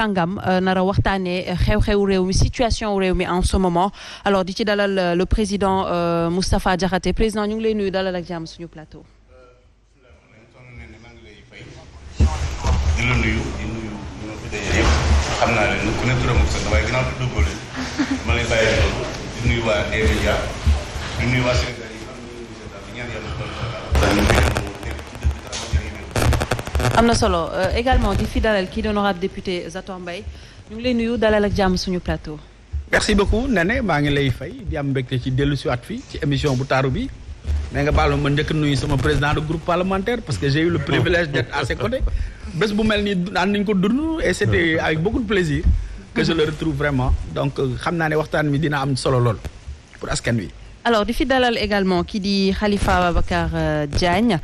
Tangam nara waxtaanee xew-xew réew mi situation réew mi en ce moment alors di ci dalal le président Moustapha Diakhaté président ñu ngi lay nuyu dalal ak jàmm suñu plateau. di la nuyu di nuyu ñu fi daje yëpp xam naa leen ku ne turam ak sant waaye ginnaaw tudd ko leen ma lay bàyyi loolu di nuyu waa D-Media di nuyu waa Sénégal yi xam ne ñu seetaan di ñaan yàlla am na solo également di fi dalal kii d'honorable député Zator Mbaye ñu ngi lay nuyu dalal ak jàmm suñu plateau. merci beaucoup Néné maa ngi lay fay di am mbégte ci dellu siwaat fii ci émission bu taaru bi mais nga baal ma njëkk nuyu sama président de groupe parlementaire parce que j'ai eu le privilège d'être à ses côtés bés bu mel nii daan nañ ko dund et c'était avec beaucoup de plaisir que je le retrouve vraiment donc xam naa ne waxtaan mi dina am solo lool pour askan wi. alors di fi dalal également kii di Khalifa Ababacar Diagne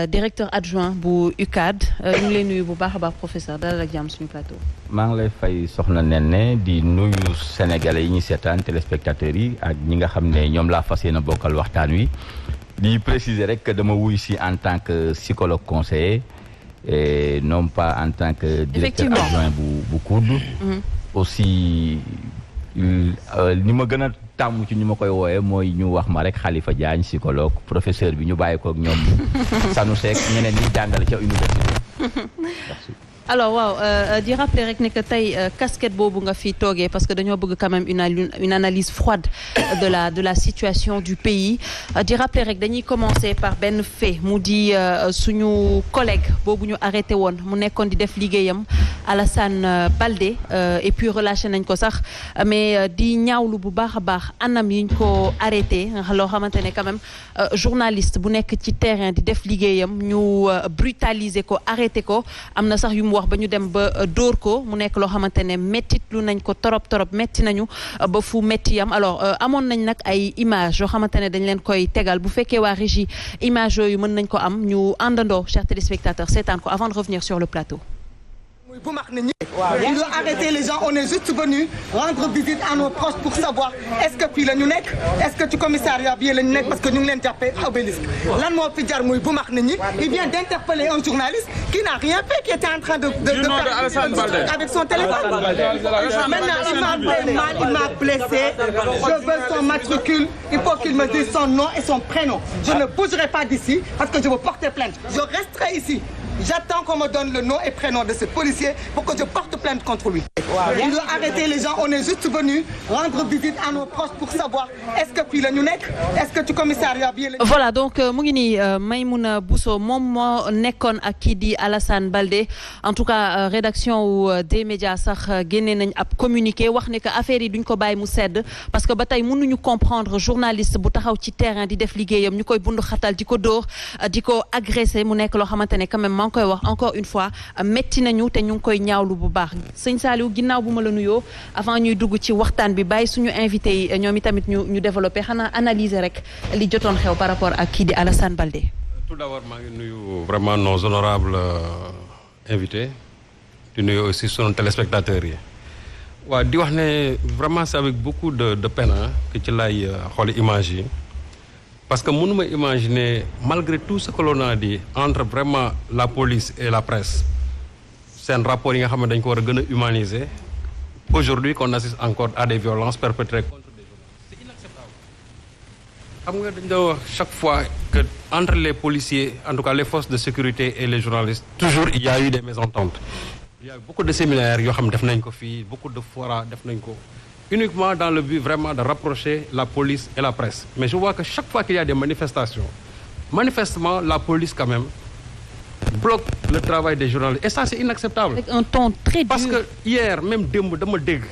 directeur adjoint bu UCAD ñu ngi lay nuyu bu baax a baax professeur dalal ak jàmm suñu plateau. maa ngi lay fay soxna Néné di nuyu sénégalais yi ñuy seetaan téléspectateurs yi ak ñi nga xam ne ñoom laa fas yéene bokkal waxtaan wi di préciser rek que dama wuy si en tant que psychologue conseiller et non pas en tant que directeur adjoint bu COUD. aussi ni ma gën a tàmm ci ñu ma koy wooyee mooy ñu wax ma rek Khalifa Diagne psychologue professeur bi ñu bàyyi ko ak ñoom Sanu Seck ñeneen ñi jàngale ca université. Merci. alors waaw di rappeler rek ne que tey casquette boobu nga fi toogee parce que dañoo bëgg quand même une analyse froide de la situation du pays di rappeler rek dañuy commencer par benn fait mu di suñu collègue boobu ñu arrêté woon mu nekkoon di def liggéeyam Alassane Baldé et puis relâché nañ ko sax mais di ñaawlu bu baax a baax anam yiñ ko arrêté loo xamante ne quand même journaliste bu nekk ci terrain di def liggéeyam ñu brutaliser ko arrêté ko am na sax yu wax ba ñu dem ba dóor ko mu nekk loo xamante ne méttit lu nañ ko torop métti nañu ba fu métti yam alors amoon nañ nag ay image yoo xamante ne dañ leen koy tegal bu fekkee waa régie image yooyu mën nañ ko am ñu àndandoo chers téléspectateurs seetaan ko avant de revenir sur le plateau. bu max ne ñi ils ont arrêté les gens on est juste venu rendre visite à nos proches pour savoir est-ce que fii la ñu nekk est-ce que ci commissariat bi la ñu nekk parce que ñu ngi leen jàppee Obélisque lan moo fi jar muy bu max ne ñi il vient d'interpeller un journaliste qui n'a rien fait qui était en train de faire avec son téléphone maintenant il m'a fait mal il m'a blessé je veux son matricule il faut qu'il me dise son nom et son prénom je ne bougerai pas d'ici parce que je veux porter plainte je resterai ici. J'attends qu'on me donne le nom et prénom de ce policier pour que je porte plainte contre lui. Ils ont arrêté les gens, on est juste venu rendre visite à nos proches pour savoir est-ce que fii la ñu nekk est-ce que ci commissariat bi la. voilà donc mu ngi nii Maymouna Bousso moom moo nekkoon ak kii di Alassane Baldé en tout cas rédaction wu D-Media sax génne nañ ab communiqué wax ne que affaire yi duñ ko bàyyi mu sedd parce que ba tey mënuñu comprendre journaliste bu taxaw ci terrain di def liggéeyam ñu koy bundu xatal di ko dóor di ko agressé mu nekk loo xamante ne quand même maa ngi koy wax encore une fois métti nañu te ñu ngi koy ñaawlu bu baax sëñ Saliou ginnaaw bu ma la nuyoo avant ñuy dugg ci waxtaan bi bàyyi suñu invité yi ñoom itamit ñu développé xanaa analyser rek li jotoon xew par rapport ak kii di Alassane Baldé. tout d'abord maa ngi nuyu vraiment nos honorables invités di nuyu aussi sunu téléspectateurs yi waaw di wax ne vraiment c'est avec beaucoup de peine que ci lay xooli image yi parce que mënuma imaginer malgré tout ce que l'on a dit entre vraiment la police et la presse seen rapport yi nga xam ne dañ ko war a gën a humaniser aujourd'hui qu'on assiste encore à des violences perpétrées contre des journalistes c'est inacceptable xam nga dañ doon wax chaque fois que entre les policiers en tout cas les forces de sécurité et les journalistes toujours il y a eu des mésententes il y a eu beaucoup de séminaires yoo xam ne def nañ ko fii beaucoup de forats def nañ ko uniquement dans le but vraiment de rapprocher la police et la presse mais je vois que chaque fois qu'il y a des manifestations manifestement la police quand même bloque le travail des journalistes et ça c'est inacceptable. Avec un ton très dur. Parce que hier même démb dama dégg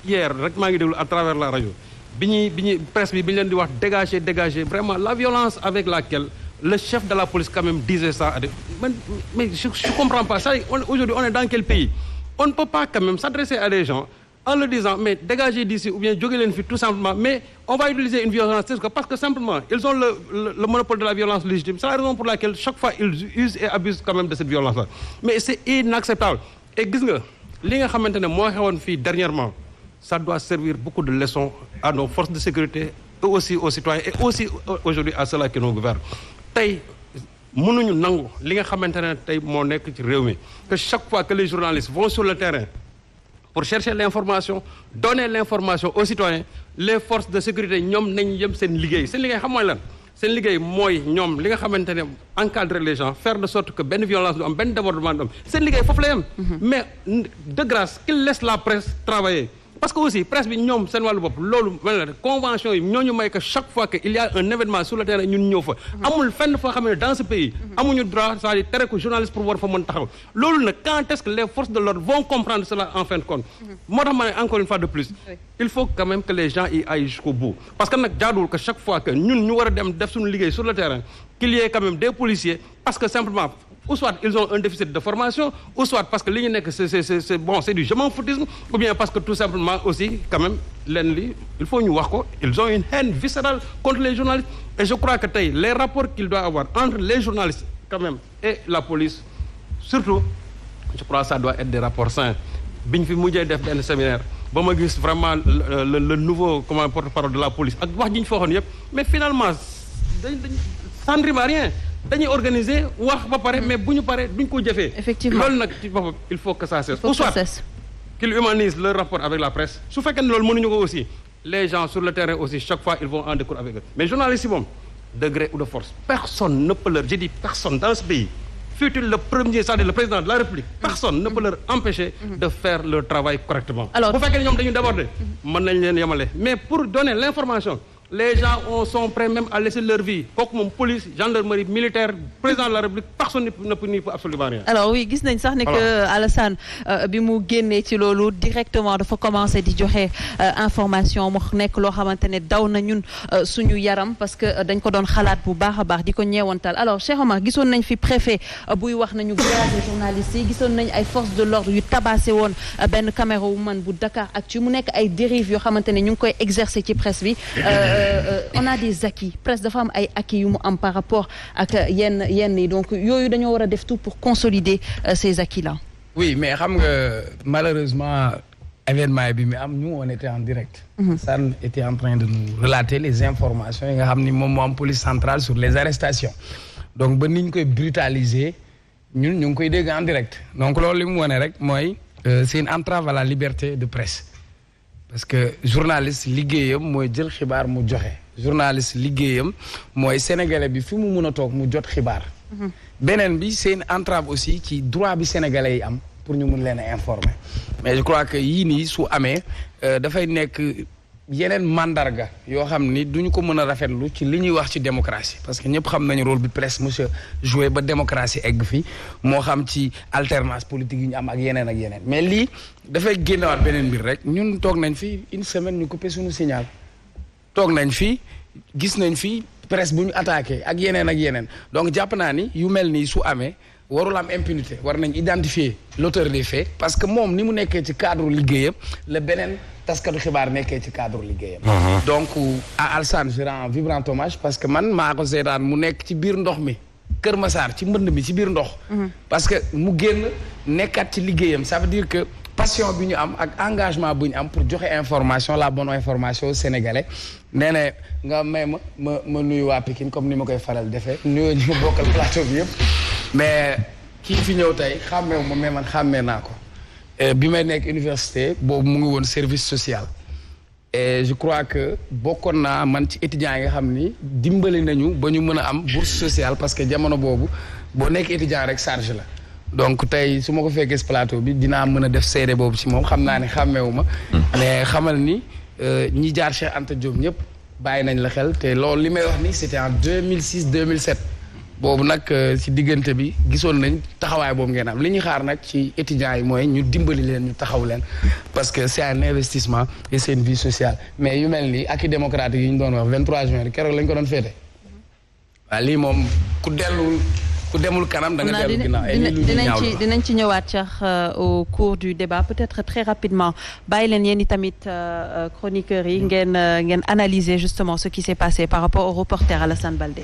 hier rek maa ngi déglu à travers la radio bi ñuy presse bi ñu leen di wax dégager vraiment la violence avec laquelle le chef de la police quand même disait ça mais je comprends pas ça aujourd'hui on est dans quel pays on ne peut pas quand même s'adresser à des gens en leur disant mais dégagez d'ici ou bien jóge leen fi tout simplement mais on va utiliser une violence parce que simplement ils ont le monopole de la violence légitime c'est la raison pour laquelle chaque fois ils usent et abusent quand même de cette violence là mais c'est inacceptable et gis nga li nga xamante ne moo xewoon fii dernièrement ça doit servir beaucoup de leçons à nos forces de sécurité et aussi aux citoyens et aussi aujourd'hui à ceux-là qui nous gouvernent tey mënuñu nangu li nga xamante ne tey moo nekk ci réew mi que chaque fois que les journalistes vont sur le terrain pour chercher l'information donner l'information aux citoyens les forces de sécurité ñoom nañ yem seen liggéey xam mooy lan seen liggéey mooy ñoom li nga xamante ne encadrer les gens faire de sorte que benn violence du am benn débordement du am seen liggéey foofu la yem mais de grâce qu'il laisse la presse travailler parce que aussi presse bi ñoom seen wàllu bopp loolu mel na convention yi ñooñu may que chaque fois que il y a un événement sur le terrain ñun ñëw fa amul fenn foo xam ne dans ce pays amuñu droit c'est-à-dire tere ko journaliste pour war fa mën taxaw loolu nag quand est-ce que les forces de l'ordre vont comprendre cela en fin de compte moo tax ma ne encore une fois de plus il faut quand même que les gens y aillent jusqu'au bout parce que nag jaaduwul que chaque fois que ñun ñu war a dem def suñu liggéey sur le terrain qu'il y ait quand même des policiers parce que simplement ou soit ils ont un déficit de formation ou soit parce que li ñu nekk c'est du je m'en foutisme ou bien parce que tout simplement aussi quand même leen li il faut ñu wax ko ils ont une haine viscérale contre les journalistes et je crois que tey les rapports qu'il doit avoir entre les journalistes quand même et la police surtout je crois que ça doit être des rapports sains bi ñu fi mujjee def benn séminaire ba ma gis vraiment le nouveau porte-parole de la police ak wax ji ñu fa waxoon yëpp mais finalement ça ne rime à rien dañuy organiser wax ba pare mais bu ñu paree duñ ko jëfee. effectivement loolu nag ci boppam il faut que ça cesse. ou soit qu'ils humanisent leur rapport avec la presse su fekkee ne loolu mënuñu ko aussi les gens sur le terrain aussi chaque fois ils vont en découdre avec eux mais journalistes yi moom de gré ou de force personne ne peut leur je dis personne dans ce pays fut-il le premier c'est-à-dire le président de la République personne ne peut leur empêcher de faire leur travail correctement. alors bu fekkee ne ñoom dañu déborder mën nañ leen yemale mais pour donner l'information. Les gens sont prêts même à laisser leur vie kooku moom police gendarmerie militaire président de la République personne ne peut absolument rien. alors oui gis nañ sax ne que Alassane bi mu génnee ci loolu directement dafa commencer di joxe information mu nekk loo xamante ne daw na ñun suñu yaram parce que dañ ko doon xalaat bu baax a baax di ko ñeewantal alors Cheikh Omar gisoon nañ fi préfet buy wax nañu grâce journalistes yi gisoon nañ ay forces de l'ordre yu tabassé woon benn caméraman bu Dakaractu mu nekk ay dérives yoo xamante ne ñu ngi koy exercer ci presse bi. On a des acquis presse dafa am ay acquis yu mu am par rapport ak yenn yi donc yooyu dañoo war a def tout pour consolider ces acquis là. oui mais xam nga malheureusement événement bi mi am ñu on était en direct. San était en train de nous relater les informations yi nga xam ni moom moo am police centrale sur les arrestations donc ba ni ñu koy brutaliser ñun ñu ngi koy dégg en direct donc loolu li mu wane rek mooy c'est une entrave à la liberté de presse. parce que journaliste liggéeyam mooy jël xibaar mu joxe journaliste liggéeyam mooy sénégalais bi fi mu mun a toog mu jot xibaar. beneen bi c'est une entrave aussi ci droit bi sénégalais yi am pour ñu mun leen a informer mais je crois que yii nii su amee dafay nekk yeneen mandarga yoo xam ni duñu ko mën a rafetlu ci li ñuy wax ci démocratie parce que ñëpp xam nañu rôle bi presse monsieur joué ba démocratie egg fi moo xam ci alternance politique yi ñu am ak yeneen mais lii dafay génnewaat beneen mbir rek ñun toog nañ fi une semaine ñu coupé suñu signal toog nañ fi gis nañ fi presse bu ñu attaqué ak yeneen donc jàpp naa ni yu mel nii su amee warul am impunité war nañ identifier l'auteur des faits parce que moom ni mu nekkee ci cadre liggéeyam la beneen taskatu xibaar nekkee ci cadre liggéeyam. donc à Alassane je rends un vibrant hommage parce que man maa ko seetaan mu nekk ci biir ndox mi Kër Massar ci mbënd mi ci biir ndox. parce que mu génn nekkaat ci liggéeyam ça veut dire que passion bi ñu am ak engagement bu ñu am pour joxe information la bonne information aux Sénégalais nee na nga may ma nuyu waa Pikine comme ni ma koy faral defee nuyoo ñu ma bokkal plateau bi yëpp mais kii fi ñëw tey xàmmeewu ma mais man xàmmee naa ko. bi may nekk université boobu mu ngi woon service social et je crois que bokkoon naa man ci étudiants yi nga xam ni dimbali nañu ba ñu mën a am bourse sociale parce que jamono boobu boo nekk étudiant rek charge la donc tey su ma ko fekkee si plateau bi dinaa mën a def seede boobu ci moom xam naa ne xàmmeewu ma mais xamal ni ñi jaar Cheikh Anta Diop ñëpp bàyyi nañ la xel te loolu li may wax ni c'était en 2006 2007 boobu nag ci diggante bi gisoon nañ taxawaay boobu ngeen am li ñuy xaar nag ci étudiants yi mooy ñu dimbali leen ñu taxaw leen parce que c'est un investissement et c'est une vie sociale mais yu mel nii acquis démocratique yi ñu doon wax 23 juin keroog lañ ko doon féete waaw lii moom ku demul kanam da nga dellu ginnaaw dinañ ci ñëwaat Cheikh au cours du débat peut-être très rapidement bàyyi leen yéen i tamit chroniqueurs yi ngeen analyser justement ce qui s'est passé par rapport au reporter Alassane Baldé.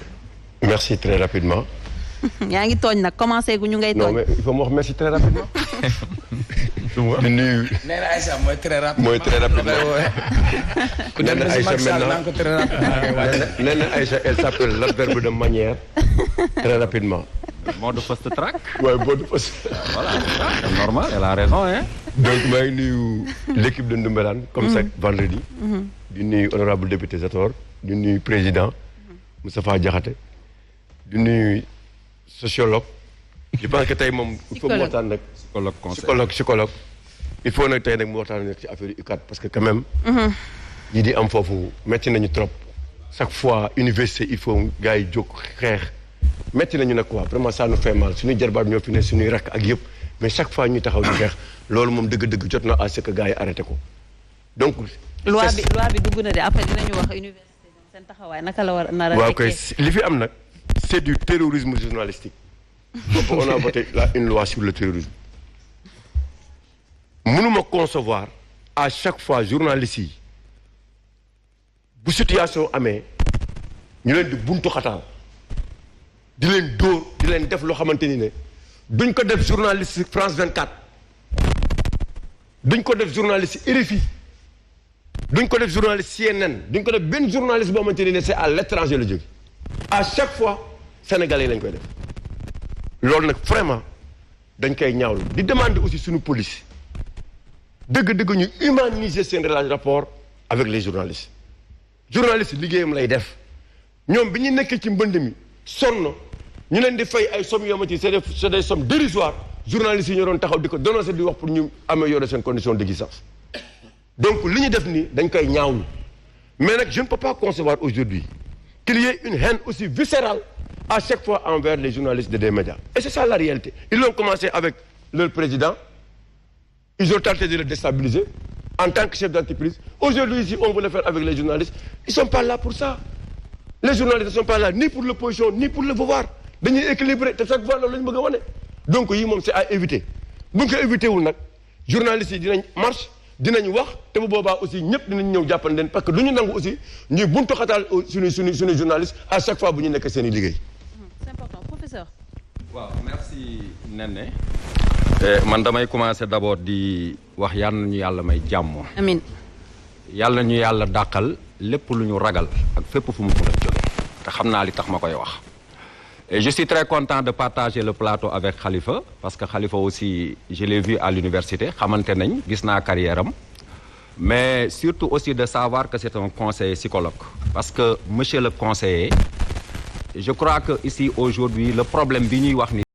Merci très rapidement yaa ngi tooñ nag commencé gu ñu ngay tooñ. non mais il faut mu wax merci très rapidement. di nuyu. nee na Aïcha mooy très rapide. mooy très rapidement. ku dem ba si Macky Sall naan ko très rapide. nee na Aïcha elle s'appelle l'adverbe de manière très rapidement. mode fast track. waaye mode fast. Voilà, c'est normal, elle a raison hein. donc maa ngi nuyu l'équipe de Ndoumbelane comme chaque vendredi. di nuyu honorable député Zator. di nuyu président Moustapha Diakhaté. di nuyu sociologue. je pense que tey moom. il faut mu waxtaan nag. psychologue. il faut nag tey nag mu waxtaan nag ci affaire UCAD parce que quand même. ñi di am foofu métti nañu trop. chaque fois université il faut gars yi jóg xeex. métti nañu nag quoi vraiment ça nous fait mal suñuy jarbaat ñoo fi ne suñuy rakk ak yëpp mais chaque fois ñuy taxaw di xeex loolu moom dëgg-dëgg jot na à ce que gars yi arrêté ko donc. loi bi dugg na de après dinañu wax université seen taxawaay naka la war a nar a. waaw kay li fi am nag c'est du terrorisme journalistique. donc on a voté une loi sur le terrorisme. mënuma concevoir à chaque fois journalistes yi bu situation amee ñu leen di buntu xataal. di leen dóor di leen def loo xamante ni ne duñ ko def journaliste France 24 duñ ko def journaliste RFI duñ ko def journaliste CNN duñ ko def benn journaliste boo xamante ni ne c'est à l'étranger la jóge à chaque fois sénégalais lañ koy def loolu nag vraiment dañ koy ñaawlu di demander aussi suñu police dëgg-dëgg ñu humaniser seen rapport avec les journalistes liggéeyam lay def ñoom bi ñu nekkee ci mbënd mi sonn ñu leen di fay ay sommes yoo xamante ni c'est des sommes dérisoires journalistes yi ñoo doon taxaw di ko dénoncer di wax pour ñu améliorer seen condition d'existence donc li ñu def nii dañ koy ñaawlu mais nag je ne peux pas concevoir aujourd'hui qu'il y ait une haine aussi viscérale à chaque fois envers les journalistes des médias et c'est ça la réalité ils l'ont commencé avec leur président ils ont tenté de le déstabiliser en tant que chef d'entreprise aujourd'hui si on veut le faire avec les journalistes ils sont pas là pour ça les journalistes ne sont pas là ni pour l'opposition ni pour le pouvoir dañuy équilibrer te chaque fois loolu la ñu bëgg a wane donc yii moom c'est à éviter bu ñu ko éviter wul nag journalistes yi dinañ marche dinañ wax te bu boobaa aussi ñëpp dinañ ñëw jàppal leen parce que du ñu nangu aussi ñuy buntu xataal suñu journaliste à chaque fois bu ñu nekk seen i liggéey. C'est important professeur. waaw merci Néné. man damay commencer d'abord di wax yal na ñu yàlla may jàmm. amiin. yàlla ñu yàlla dàqal lépp lu ñu ragal ak fépp fu mu mën a jóge te xam naa li tax ma koy wax. Et je suis très content de partager le plateau avec Khalifa parce que Khalifa aussi je l'ai vu à l'université xamante nañ gis naa carrière am mais surtout aussi de savoir que c'est un conseiller psychologue parce que monsieur le conseiller je crois que ici aujourd'hui le problème bi ñuy wax ni